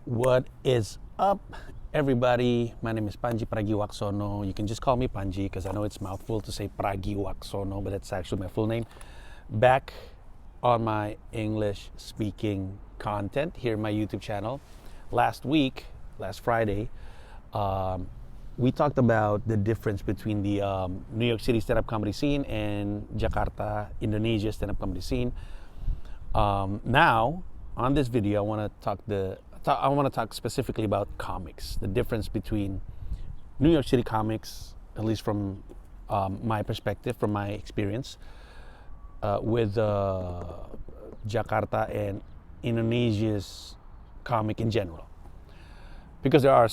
What is up, everybody? My name is Pandji Pragiwaksono. You can just call me Pandji because I know it's mouthful to say Pragiwaksono, but it's actually my full name. Back on my English speaking content here in my YouTube channel. Last Friday, we talked about the difference between the New York City stand-up comedy scene and Jakarta, Indonesia stand-up comedy scene. Now, on this video, I want to talk specifically about comics, the difference between New York City comics, at least from my perspective, from my experience, with Jakarta and Indonesia's comic in general. Because there are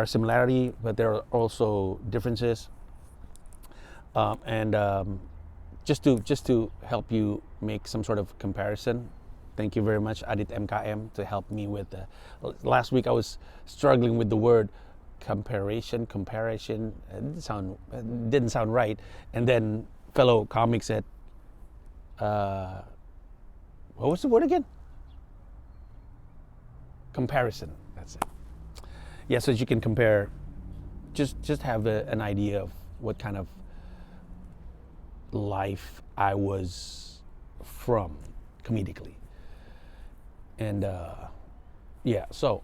similarity, but there are also differences. Just to help you make some sort of comparison, thank you very much, Adit MKM, to help me with last week I was struggling with the word comparison. It didn't sound right. And then fellow comic said, what was the word again? Comparison. That's it. Yeah, so you can compare, just have an idea of what kind of life I was from comedically. And so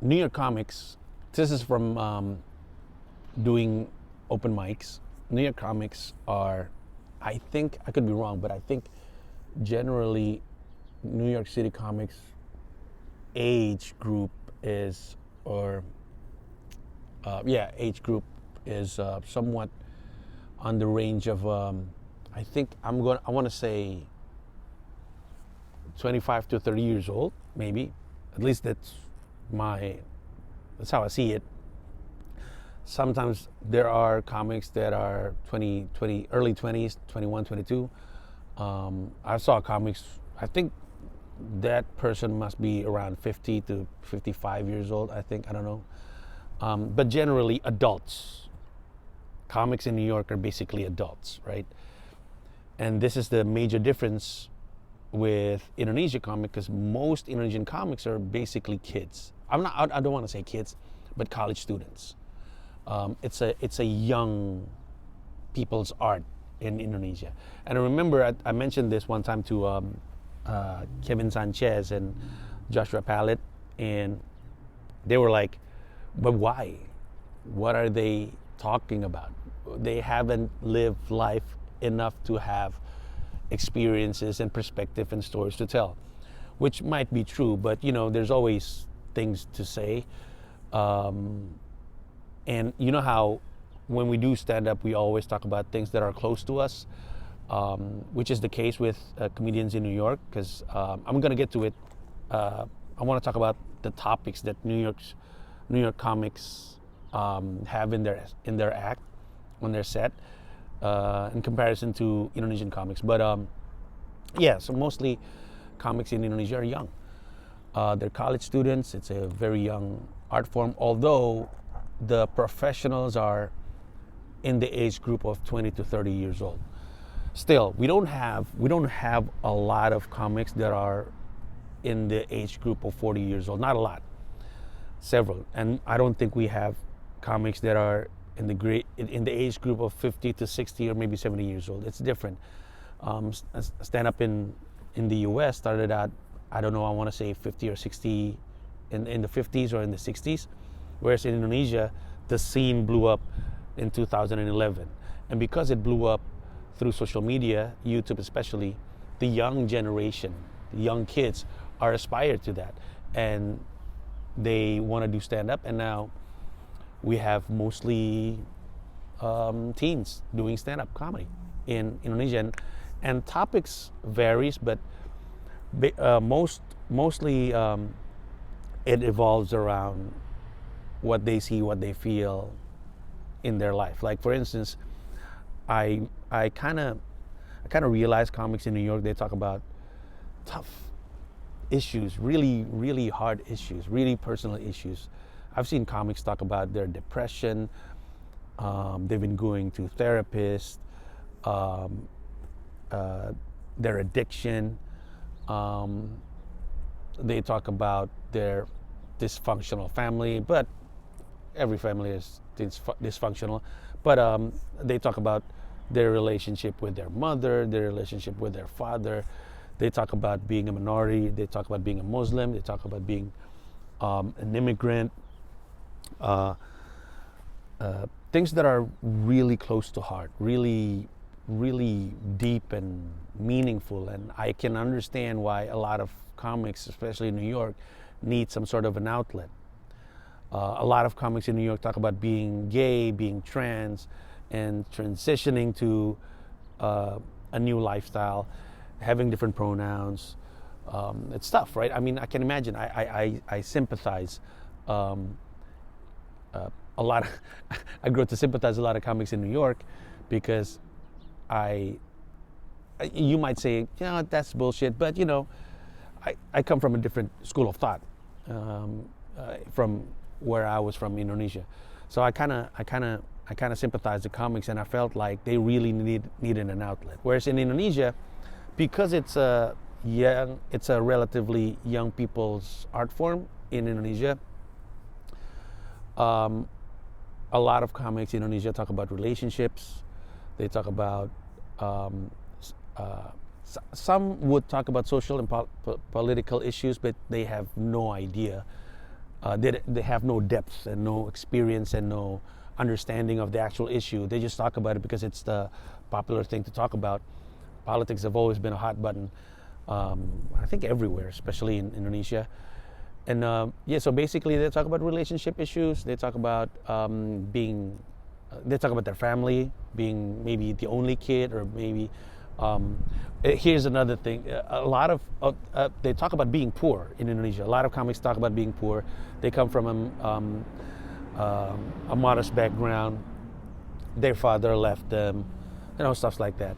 New York comics, this is from doing open mics. New York comics are, I think, I could be wrong, but I think generally New York City comics age group is somewhat on the range of I think I want to say 25 to 30 years old, maybe. At least that's how I see it. Sometimes there are comics that are 20, early 20s, 21, 22. I saw comics, I think that person must be around 50 to 55 years old, I think, I don't know. But generally adults. Comics in New York are basically adults, right? And this is the major difference with Indonesian comic, because most Indonesian comics are basically kids. I don't want to say kids, but college students. It's a young people's art in Indonesia. And I remember I mentioned this one time to Kevin Sanchez and Joshua Pallet, and they were like, but why? What are they talking about? They haven't lived life enough to have experiences and perspective and stories to tell, which might be true, but there's always things to say. And you know how when we do stand up, we always talk about things that are close to us, which is the case with comedians in New York, because I'm going to get to it. I want to talk about the topics that New York comics have in their act, on their set, in comparison to Indonesian comics. But so mostly comics in Indonesia are young. They're college students. It's a very young art form, although the professionals are in the age group of 20 to 30 years old. Still, we don't have a lot of comics that are in the age group of 40 years old. Not a lot. Several. And I don't think we have comics that are in the age group of 50 to 60 or maybe 70 years old. It's different. Stand up in the US started out, I don't know, I want to say 50 or 60 in the 50s or in the 60s, whereas in Indonesia the scene blew up in 2011. And because it blew up through social media, YouTube especially, the young generation, the young kids are aspired to that, and they want to do stand up. And now we have mostly teens doing stand up comedy in Indonesia, and topics varies, but mostly it evolves around what they see, what they feel in their life. Like, for instance, I kind of realize comics in New York, they talk about tough issues, really, really hard issues, really personal issues. I've seen comics talk about their depression. They've been going to therapists, their addiction, Um, they talk about their dysfunctional family, but every family is dysfunctional. But they talk about their relationship with their mother, their relationship with their father. They talk about being a minority. They talk about being a Muslim. They talk about being an immigrant. Uh, Things that are really close to heart, really, really deep and meaningful. And I can understand why a lot of comics, especially in New York, need some sort of an outlet. A lot of comics in New York talk about being gay, being trans, and transitioning to a new lifestyle, having different pronouns. It's tough, right? I mean, I can imagine. I sympathize. A lot of, I grew to sympathize a lot of comics in New York because you might say, that's bullshit, but I come from a different school of thought from where I was from, Indonesia. So I kind of sympathize with comics, and I felt like they really needed an outlet. Whereas in Indonesia, because it's a relatively young people's art form in Indonesia, a lot of comics in Indonesia talk about relationships. They talk about some would talk about social and political issues, but they have no idea. They have no depth and no experience and no understanding of the actual issue. They just talk about it because it's the popular thing to talk about. Politics have always been a hot button, I think everywhere, especially in Indonesia. And so basically they talk about relationship issues. They talk about they talk about their family, being maybe the only kid, or maybe, here's another thing. A lot of, they talk about being poor in Indonesia. A lot of comics talk about being poor. They come from a modest background. Their father left them, stuff like that.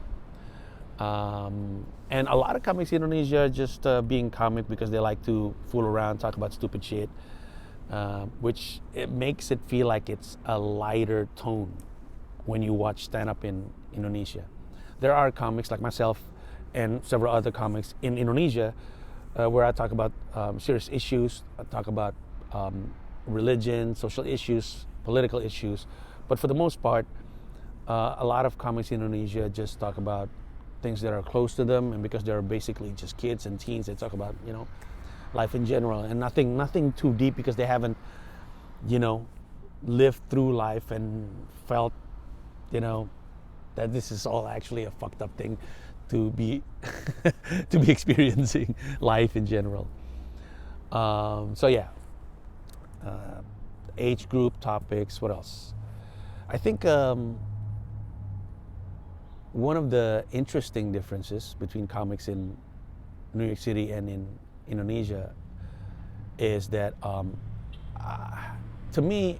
And a lot of comics in Indonesia just being comic because they like to fool around, talk about stupid shit, which it makes it feel like it's a lighter tone when you watch stand-up in Indonesia. There are comics like myself and several other comics in Indonesia where I talk about serious issues. I talk about religion, social issues, political issues. But for the most part, a lot of comics in Indonesia just talk about things that are close to them, and because they're basically just kids and teens, they talk about life in general, and nothing too deep because they haven't lived through life and felt that this is all actually a fucked up thing to be to be experiencing life in general. Age group, topics, what else? I think one of the interesting differences between comics in New York City and in Indonesia is that, to me,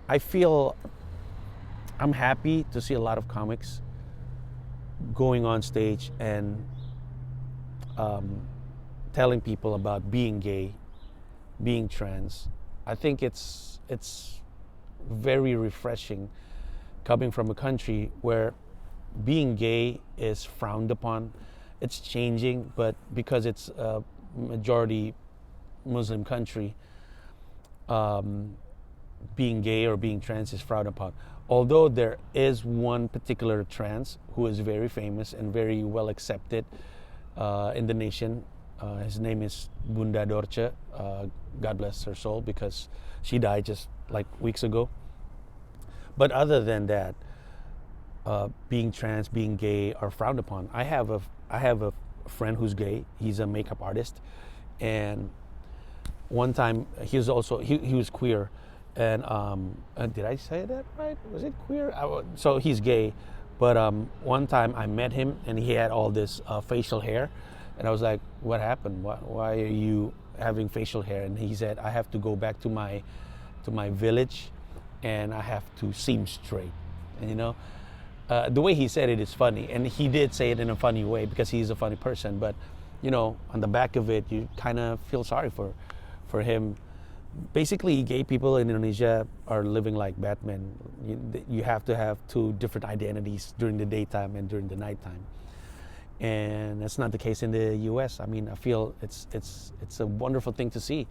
I feel I'm happy to see a lot of comics going on stage and telling people about being gay, being trans. I think it's very refreshing coming from a country where being gay is frowned upon. It's changing, but because it's a majority Muslim country, being gay or being trans is frowned upon. Although there is one particular trans who is very famous and very well accepted in the nation. His name is Bunda Dorce. God bless her soul, because she died just like weeks ago. But other than that, being trans, being gay are frowned upon. I have a friend who's gay. He's a makeup artist, and one time he was queer, and did I say that right? Was it queer? So he's gay, but one time I met him and he had all this facial hair, and I was like, "What happened? Why are you having facial hair?" And he said, "I have to go back to my village, and I have to seem straight." And the way he said it is funny, and he did say it in a funny way because he's a funny person. But on the back of it, you kind of feel sorry for him. Basically, gay people in Indonesia are living like Batman. You have to have two different identities during the daytime and during the nighttime. and that's not the case in the U.S. I mean, I feel it's a wonderful thing to see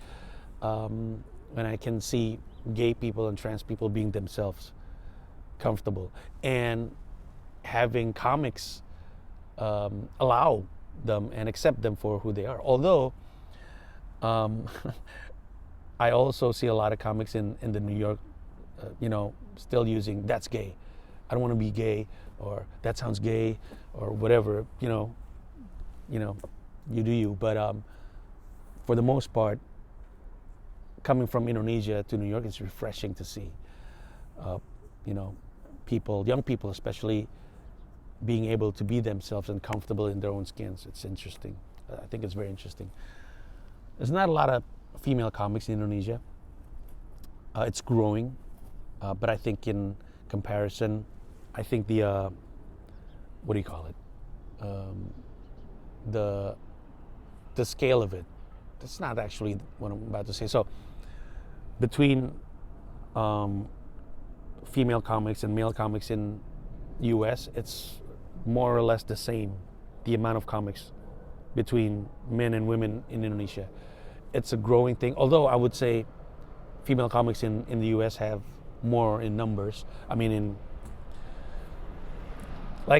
when I can see gay people and trans people being themselves, comfortable, and having comics allow them and accept them for who they are. Although I also see a lot of comics in the New York, still using "that's gay," "I don't want to be gay," or "that sounds gay," or whatever. You do you. But for the most part, coming from Indonesia to New York, it's refreshing to see. People, young people especially, being able to be themselves and comfortable in their own skins. It's interesting. I think it's very interesting. There's not a lot of female comics in Indonesia. It's growing, but I think in comparison, I think the what do you call it? The scale of it. That's not actually what I'm about to say. So between female comics and male comics in U.S., it's more or less the same, the amount of comics between men and women in Indonesia. It's a growing thing, although I would say female comics in the U.S. have more in numbers. I mean, I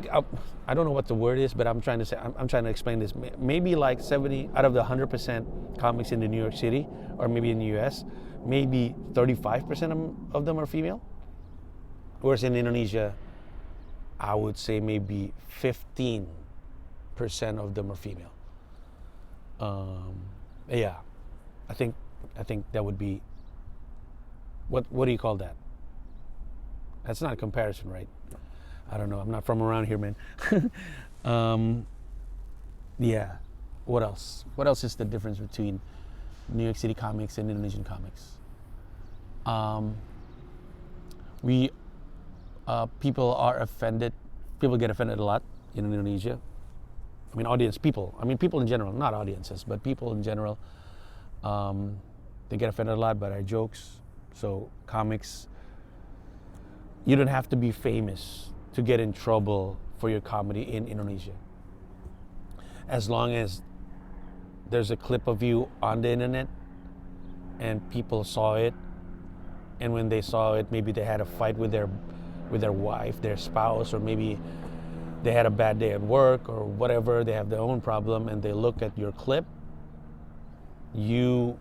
don't know what the word is, but I'm trying to explain this. Maybe like 70 out of the 100% comics in the New York City, or maybe in the U.S., maybe 35% of them are female. Whereas in Indonesia, I would say maybe 15% of them are female. Yeah, I think that would be, what do you call that? That's not a comparison, right? I don't know. I'm not from around here, man. Yeah. What else? What else is the difference between New York City comics and Indonesian comics? People are offended. People get offended a lot in Indonesia. I mean, people in general, not audiences, but people in general. They get offended a lot by our jokes. So comics, you don't have to be famous to get in trouble for your comedy in Indonesia. As long as there's a clip of you on the internet and people saw it, and when they saw it, maybe they had a fight with their wife, their spouse, or maybe they had a bad day at work or whatever, they have their own problem, and they look at your clip, you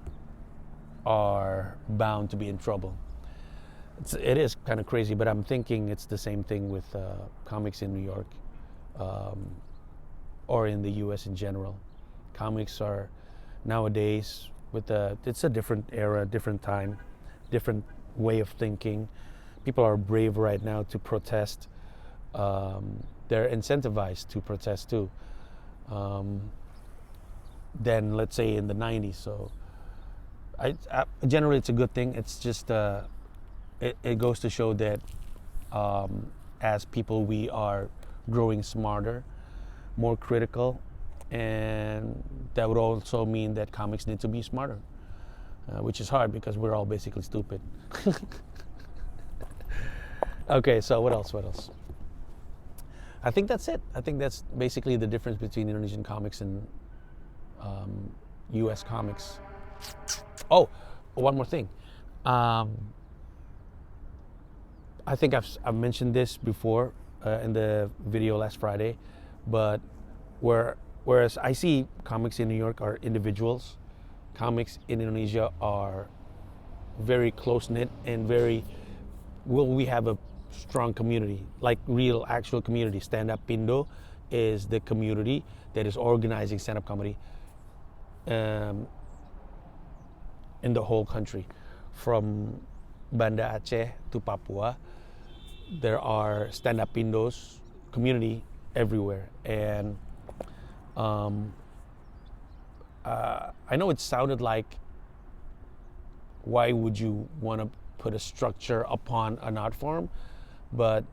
are bound to be in trouble. It is kind of crazy, but I'm thinking it's the same thing with comics in New York or in the U.S. in general. Comics are nowadays it's a different era, different time, different way of thinking. People are brave right now to protest. They're incentivized to protest too. Than let's say in the 90s. So generally it's a good thing. It's just it goes to show that as people we are growing smarter, more critical, and that would also mean that comics need to be smarter, which is hard because we're all basically stupid. Okay, so what else? I think that's it. I think that's basically the difference between Indonesian comics and U.S. comics. Oh, one more thing. I think I've mentioned this before in the video last Friday, but whereas I see comics in New York are individuals, comics in Indonesia are very close-knit and we have a strong community, like real actual community. Stand Up Indo is the community that is organizing stand-up comedy in the whole country, from Banda Aceh to Papua. There are stand-up Indos community everywhere, and I know it sounded like, why would you want to put a structure upon an art form? But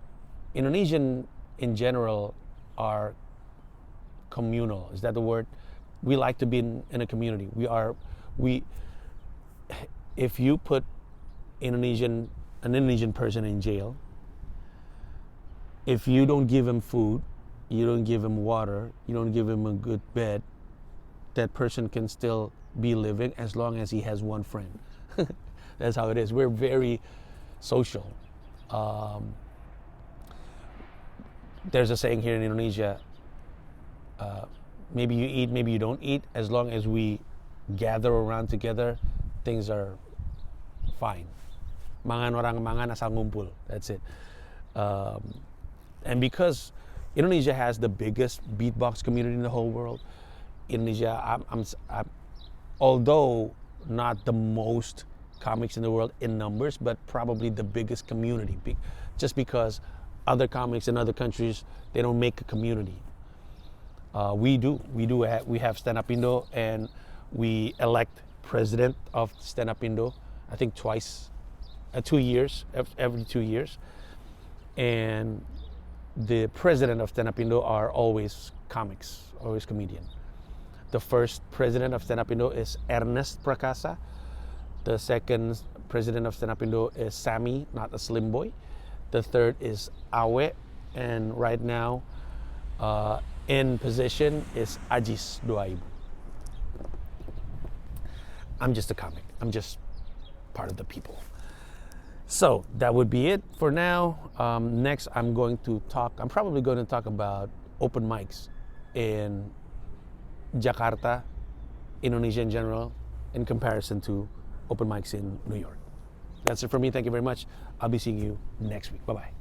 Indonesian in general are communal. Is that the word? We like to be in a community. If you put an Indonesian person in jail, if you don't give him food, you don't give him water, you don't give him a good bed, that person can still be living as long as he has one friend. That's how it is. We're very social. There's a saying here in Indonesia, maybe you eat, maybe you don't eat. As long as we gather around together, things are fine. Mangan orang mangan asal ngumpul. That's it. And because Indonesia has the biggest beatbox community in the whole world, Indonesia, I'm although not the most comics in the world in numbers, but probably the biggest community. Just because other comics in other countries, they don't make a community. We do. We have Stand Up Indo, and we elect president of Stand Up Indo, I think twice, 2 years, every 2 years. And the president of Stand Up Indo are always comics, always comedian. The first president of Stand Up Indo is Ernest Prakasa. The second president of Stand Up Indo is Sammy, not a slim boy. The third is Awe, and right now in position is Ajis 2000. I'm just a comic. I'm just part of the people. So that would be it for now. Next, I'm probably going to talk about open mics in Jakarta, Indonesia in general, in comparison to open mics in New York. That's it for me. Thank you very much. I'll be seeing you next week. Bye-bye.